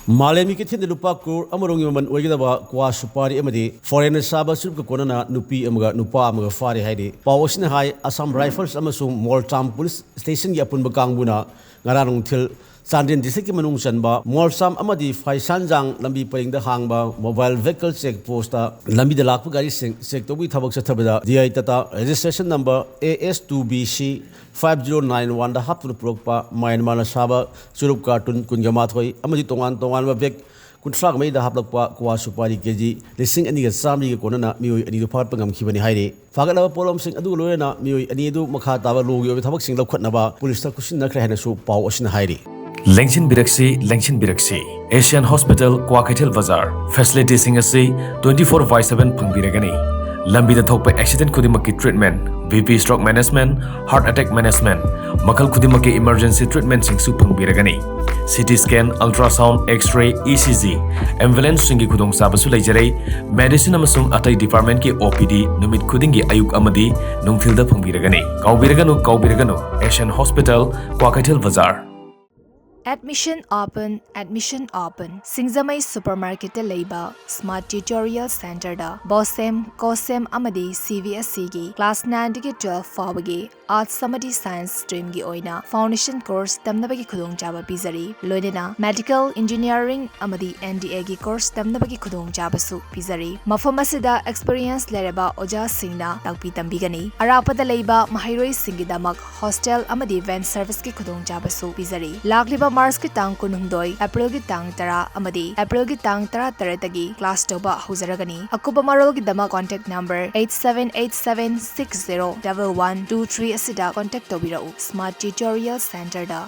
Malemi ke thinde Lupa kur amarong yaman oigidaba kwa Supari Amadi Phare saba Churup Konna Nupi Amaga Nupa Amaga Phare haidi Pawosina hai Assam Rifles amasung Moltam Police Station gi apun bakanguna ngararong thil Sandin district manung chanba Molsam Amadi Faisanjang lambi paringda hangba mobile vehicle check post lambi da lakpa gari check tobi thabak chathabada DI tata registration number AS2BC 5091 da haptu prokpa Myanmar na saba Churup cartoon kunjama thoi amadi tongan vek kunfak mai da haplakpa kwa Supari keji lising ani ga samri ga konana mioi ani do phat pangam khibani haire fagalaba polom sing adu loena mioi ani du makha taba logi obe thabak sing lokhatnaba police ta kusin na khra hena su paw asina haire Lengshin Biraksi Asian Hospital Kwakaithel Bazaar Facility Singasi 24/7 Pangbiragani Lambi da thokpa accident khudimaki treatment BP stroke management heart attack management makal khudimaki emergency treatment singsu pangbiragani CT scan ultrasound x-ray ECG ambulance singi khudong sabasu leijarei medicine amasung atai department ki OPD numit khudingi ayuk amadi nungthilda pangbiragani kaubiraganu Asian Hospital Kwakaithel Bazaar Admission open. Singzamai supermarket labor Smart Tutorial Center da Bosem, Kosem Amadi CVSC gi Class 9 to 12 fawagi Arts Samadi Science stream gi oina Foundation course tamnabagi khudong jaba pizari Loidena Medical Engineering Amadi NDA gi course tamnabagi khudong jaba su pizari Mafamasida experience lereba Oja Singna takpi tambigani Arapada labor Mahairoi Singidamak Hostel Amadi Van Service gi khudong jaba su pizari Lagliba Mars ki tang kunumdoi April ki tang tara amadi April ki tang tara taratagi class toba huzaragani akuba marol ki dama contact number 8787601123 asida contact tobirau Smart Tutorial Center da